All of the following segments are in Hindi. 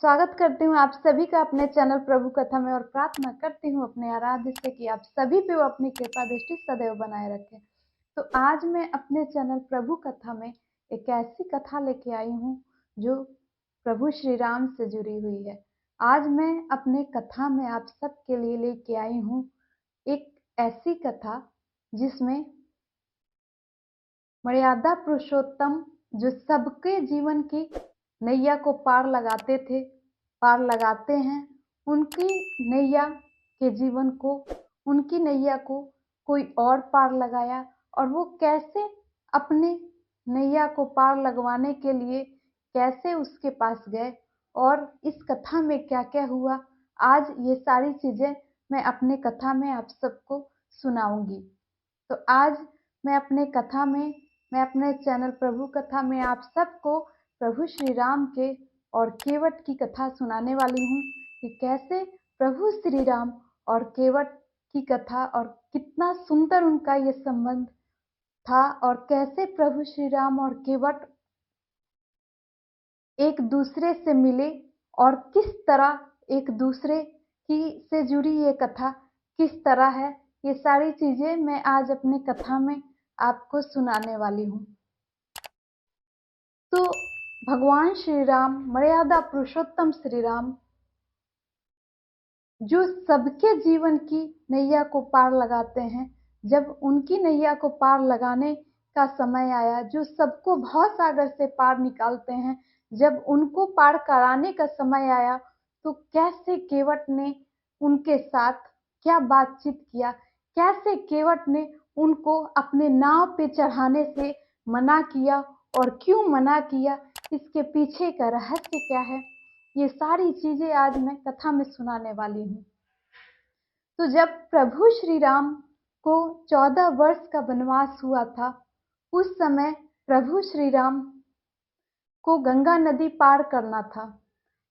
स्वागत करती हूँ आप सभी का अपने चैनल प्रभु कथा में और प्रार्थना करती हूँ अपने आराध्य से कि आप सभी पे वो अपनी कृपा दृष्टि सदैव बनाए रखें। तो आज मैं अपने चैनल प्रभु कथा में एक ऐसी कथा लेके आई हूँ जो प्रभु श्री राम से जुड़ी हुई है। आज मैं अपने कथा में आप सबके लिए लेके आई हूँ एक ऐसी कथा जिसमें मर्यादा पुरुषोत्तम जो सबके जीवन की नैया को पार लगाते थे, पार लगाते हैं, उनकी नैया के जीवन को, उनकी नैया को कोई और पार लगाया और वो कैसे अपने नैया को पार लगवाने के लिए कैसे उसके पास गए और इस कथा में क्या क्या हुआ, आज ये सारी चीजें मैं अपने कथा में आप सबको सुनाऊंगी। तो आज मैं अपने कथा में, मैं अपने चैनल प्रभु कथा में आप सबको प्रभु श्री राम के और केवट की कथा सुनाने वाली हूँ कि कैसे प्रभु श्री राम और केवट की कथा और कितना सुंदर उनका ये संबंध था और कैसे प्रभु श्री राम और केवट एक दूसरे से मिले और किस तरह एक दूसरे की से जुड़ी ये कथा किस तरह है, ये सारी चीजें मैं आज अपने कथा में आपको सुनाने वाली हूँ। तो भगवान श्री राम, मर्यादा पुरुषोत्तम श्री राम, जो सबके जीवन की नैया को पार लगाते हैं, जब उनकी नैया को पार लगाने का समय आया, जो सबको भव सागर से पार निकालते हैं, जब उनको पार कराने का समय आया, तो कैसे केवट ने उनके साथ क्या बातचीत किया, कैसे केवट ने उनको अपने नाव पे चढ़ाने से मना किया और क्यों मना किया, इसके पीछे का रहस्य क्या है, ये सारी चीजें आज मैं कथा में सुनाने वाली हूँ। तो जब प्रभु श्री राम को 14 वर्ष का वनवास हुआ था, उस समय प्रभु श्री राम को गंगा नदी पार करना था।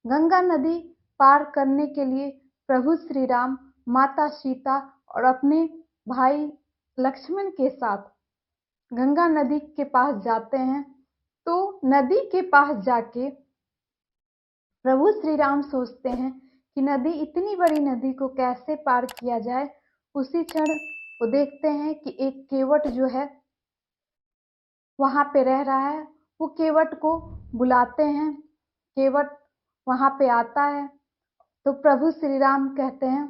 गंगा नदी पार करने के लिए प्रभु श्री राम माता सीता और अपने भाई लक्ष्मण के साथ गंगा नदी के पास जाते हैं। तो नदी के पास जाके प्रभु श्री राम सोचते हैं कि नदी, इतनी बड़ी नदी को कैसे पार किया जाए। उसी क्षण वो देखते हैं कि एक केवट जो है वहां पे रह रहा है। वो केवट को बुलाते हैं, केवट वहां पे आता है। तो प्रभु श्री राम कहते हैं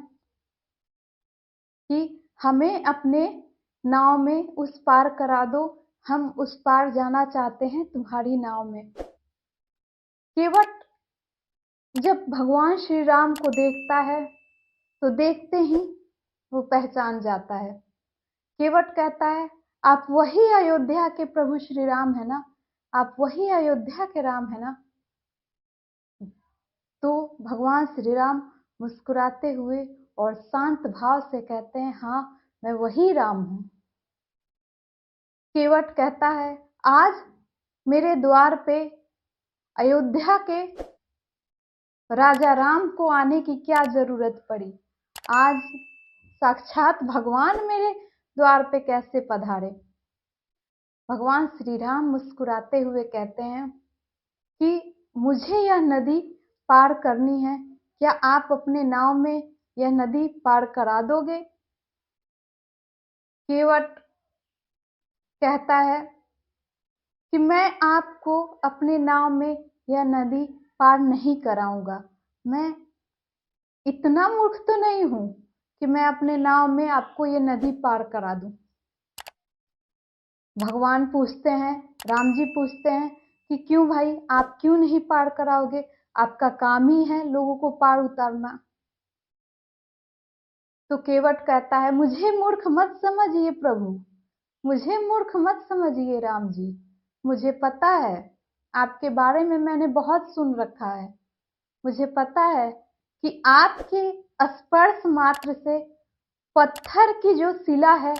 कि हमें अपने नाव में उस पार करा दो, हम उस पार जाना चाहते हैं तुम्हारी नाव में। केवट जब भगवान श्री राम को देखता है तो देखते ही वो पहचान जाता है। केवट कहता है, आप वही अयोध्या के प्रभु श्री राम है ना, आप वही अयोध्या के राम है ना। तो भगवान श्री राम मुस्कुराते हुए और शांत भाव से कहते हैं, हाँ मैं वही राम हूं। केवट कहता है, आज मेरे द्वार पे अयोध्या के राजा राम को आने की क्या जरूरत पड़ी, आज साक्षात भगवान मेरे द्वार पे कैसे पधारे। भगवान श्री राम मुस्कुराते हुए कहते हैं कि मुझे यह नदी पार करनी है, क्या आप अपने नाव में यह नदी पार करा दोगे। केवट कहता है कि मैं आपको अपने नाव में यह नदी पार नहीं कराऊंगा, मैं इतना मूर्ख तो नहीं हूं कि मैं अपने नाव में आपको ये नदी पार करा दूं। भगवान पूछते हैं, राम जी पूछते हैं कि क्यों भाई, आप क्यों नहीं पार कराओगे, आपका काम ही है लोगों को पार उतारना। तो केवट कहता है, मुझे मूर्ख मत समझिए प्रभु, मुझे मूर्ख मत समझिए राम जी, मुझे पता है, आपके बारे में मैंने बहुत सुन रखा है। मुझे पता है कि आपके स्पर्श मात्र से पत्थर की जो शिला है,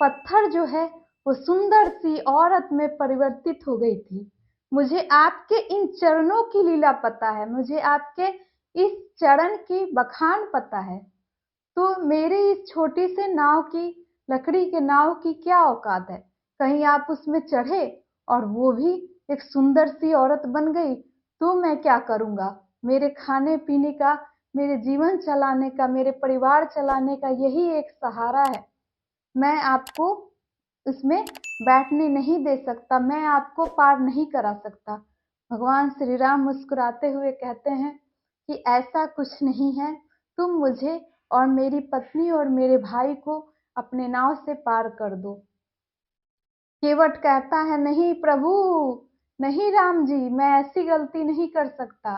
पत्थर जो है वो सुंदर सी औरत में परिवर्तित हो गई थी। मुझे आपके इन चरणों की लीला पता है, मुझे आपके इस चरण की बखान पता है। तो मेरे इस छोटी से नाव की, लकड़ी के नाव की क्या औकात है, कहीं आप उसमें चढ़े और वो भी एक सुंदर सी औरत बन गई तो मैं क्या करूंगा। मेरे खाने पीने का, मेरे जीवन चलाने का, मेरे परिवार चलाने का यही एक सहारा है। मैं आपको उसमें बैठने नहीं दे सकता, मैं आपको पार नहीं करा सकता। भगवान श्री राम मुस्कुराते हुए कहते हैं कि ऐसा कुछ नहीं है, तुम मुझे और मेरी पत्नी और मेरे भाई को अपने नाव से पार कर दो। केवट कहता है, नहीं प्रभु, नहीं राम जी, मैं ऐसी गलती नहीं कर सकता,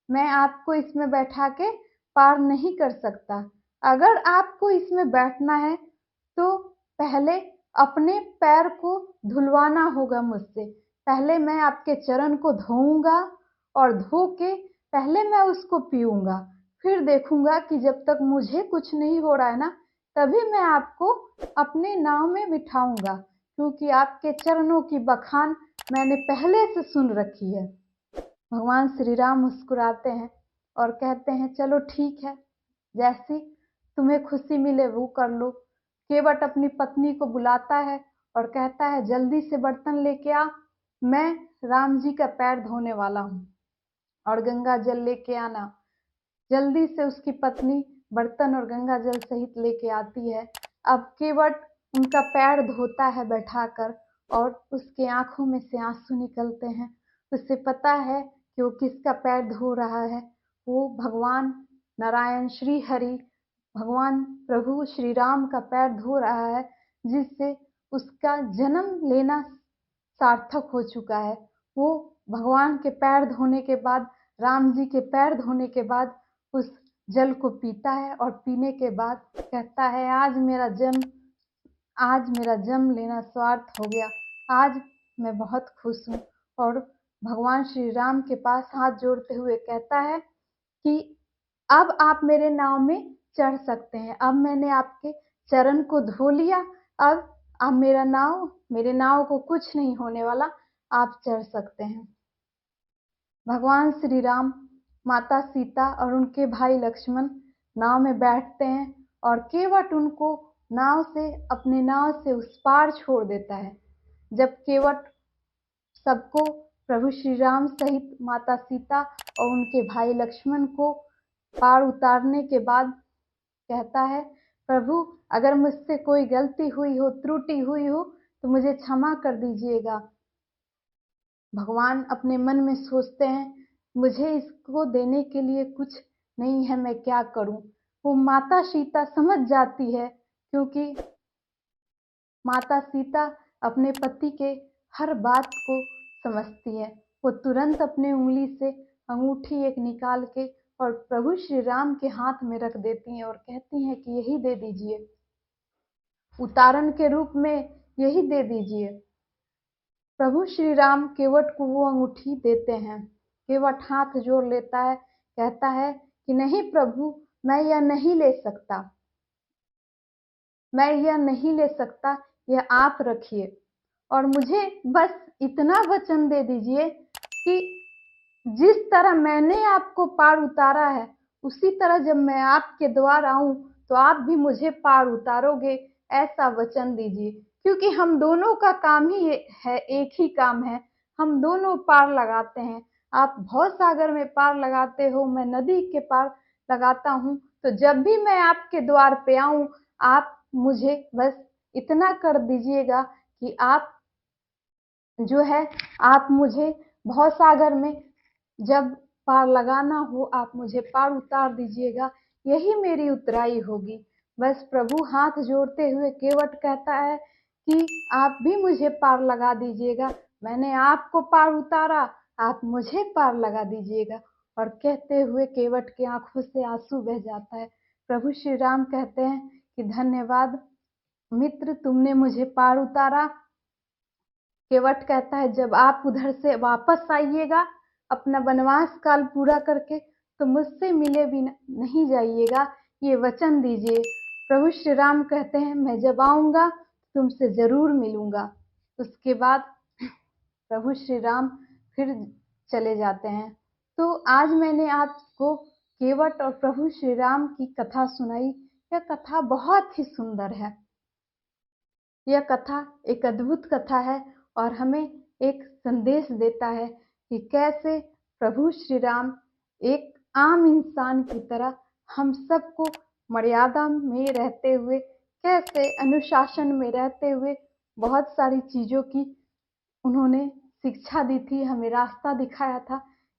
मैं आपको इसमें बैठा के पार नहीं कर सकता। अगर आपको इसमें बैठना है तो पहले अपने पैर को धुलवाना होगा मुझसे। पहले मैं आपके चरण को धोऊंगा और धो के पहले मैं उसको पीऊंगा, फिर देखूंगा कि जब तक मुझे कुछ नहीं हो रहा है ना, तभी मैं आपको अपने नाव में बिठाऊंगा, क्योंकि आपके चरणों की बखान मैंने पहले से सुन रखी है। भगवान श्री राम मुस्कुराते हैं और कहते हैं, चलो ठीक है, जैसी तुम्हें खुशी मिले वो कर लो। केवट अपनी पत्नी को बुलाता है और कहता है, जल्दी से बर्तन लेके आ, मैं राम जी का पैर धोने वाला हूँ, और गंगा जल लेके आना। जल्दी से उसकी पत्नी बर्तन और गंगा जल सहित लेके आती है। अब केवट उनका पैर धोता है बैठाकर, और उसके आंखों में से आंसू निकलते हैं। उसे पता है कि वो किसका पैर धो रहा है। वो भगवान नारायण श्री हरि, भगवान प्रभु श्री राम का पैर धो रहा है, जिससे उसका जन्म लेना सार्थक हो चुका है। वो भगवान के पैर धोने के बाद, राम जी के पैर धोने के बाद उस जल को पीता है, और पीने के बाद कहता है, आज मेरा जन्म लेना स्वार्थ हो गया, आज मैं बहुत खुश हूँ। और भगवान श्री राम के पास हाथ जोड़ते हुए कहता है कि अब आप मेरे नाव में चढ़ सकते हैं, अब मैंने आपके चरण को धो लिया, अब मेरे नाव को कुछ नहीं होने वाला, आप चढ़ सकते हैं। भगवान श्री राम, माता सीता और उनके भाई लक्ष्मण नाव में बैठते हैं, और केवट उनको अपने नाव से उस पार छोड़ देता है। जब केवट सबको, प्रभु श्री राम सहित माता सीता और उनके भाई लक्ष्मण को पार उतारने के बाद कहता है, प्रभु अगर मुझसे कोई गलती हुई हो, त्रुटि हुई हो, तो मुझे क्षमा कर दीजिएगा। भगवान अपने मन में सोचते हैं, मुझे इसको देने के लिए कुछ नहीं है, मैं क्या करूं। वो माता सीता समझ जाती है, क्योंकि माता सीता अपने पति के हर बात को समझती है। वो तुरंत अपने उंगली से अंगूठी एक निकाल के और प्रभु श्री राम के हाथ में रख देती हैं और कहती हैं कि यही दे दीजिए, उतारण के रूप में यही दे दीजिए। प्रभु श्री राम केवट को वो अंगूठी देते हैं। केवट हाथ जोड़ लेता है, कहता है कि नहीं प्रभु, मैं यह नहीं ले सकता, मैं यह नहीं ले सकता, यह आप रखिए, और मुझे बस इतना वचन दे दीजिए कि जिस तरह मैंने आपको पार उतारा है, उसी तरह जब मैं आपके द्वार आऊं तो आप भी मुझे पार उतारोगे, ऐसा वचन दीजिए। क्योंकि हम दोनों का काम ही है, एक ही काम है, हम दोनों पार लगाते हैं। आप भव सागर में पार लगाते हो, मैं नदी के पार लगाता हूँ। तो जब भी मैं आपके द्वार पे आऊं, आप मुझे बस इतना कर दीजिएगा कि आप जो है, आप मुझे भव सागर में जब पार लगाना हो, आप मुझे पार उतार दीजिएगा, यही मेरी उतराई होगी। बस प्रभु हाथ जोड़ते हुए केवट कहता है कि आप भी मुझे पार लगा दीजिएगा, मैंने आपको पार उतारा, आप मुझे पार लगा दीजिएगा। और कहते हुए केवट की आंखों से आंसू बह जाता है। प्रभु श्री राम कहते हैं कि धन्यवाद मित्र, तुमने मुझे पार उतारा। केवट कहता है, जब आप उधर से वापस आइएगा अपना वनवास काल पूरा करके, तो मुझसे मिले बिना नहीं जाइएगा, ये वचन दीजिए। प्रभु श्री राम कहते हैं, मैं जब आऊंगा तुमसे जरूर मिलूंगा। उसके बाद प्रभु श्री राम फिर चले जाते हैं। तो आज मैंने आपको केवट और प्रभु श्री राम की कथा सुनाई। यह कथा बहुत ही सुंदर है। यह कथा एक अद्भुत कथा है और हमें एक संदेश देता है कि कैसे प्रभु श्री राम एक आम इंसान की तरह हम सबको मर्यादा में रहते हुए, कैसे अनुशासन में रहते हुए बहुत सारी चीज़ों की उन्होंने शिक्षा दी थी, हमें रास्ता दिखाया था।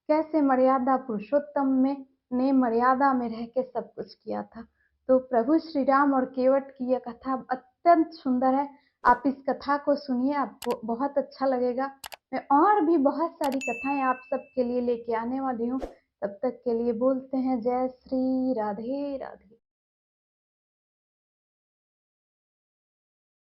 कैसे मर्यादा पुरुषोत्तम में ने मर्यादा में रह के सब कुछ किया था। तो प्रभु श्री राम और केवट की यह कथा अत्यंत सुंदर है। आप इस कथा को सुनिए, आपको बहुत अच्छा लगेगा। मैं और भी बहुत सारी कथाएं आप सबके लिए लेके आने वाली हूँ। तब तक के लिए बोलते हैं जय श्री राधे राधे।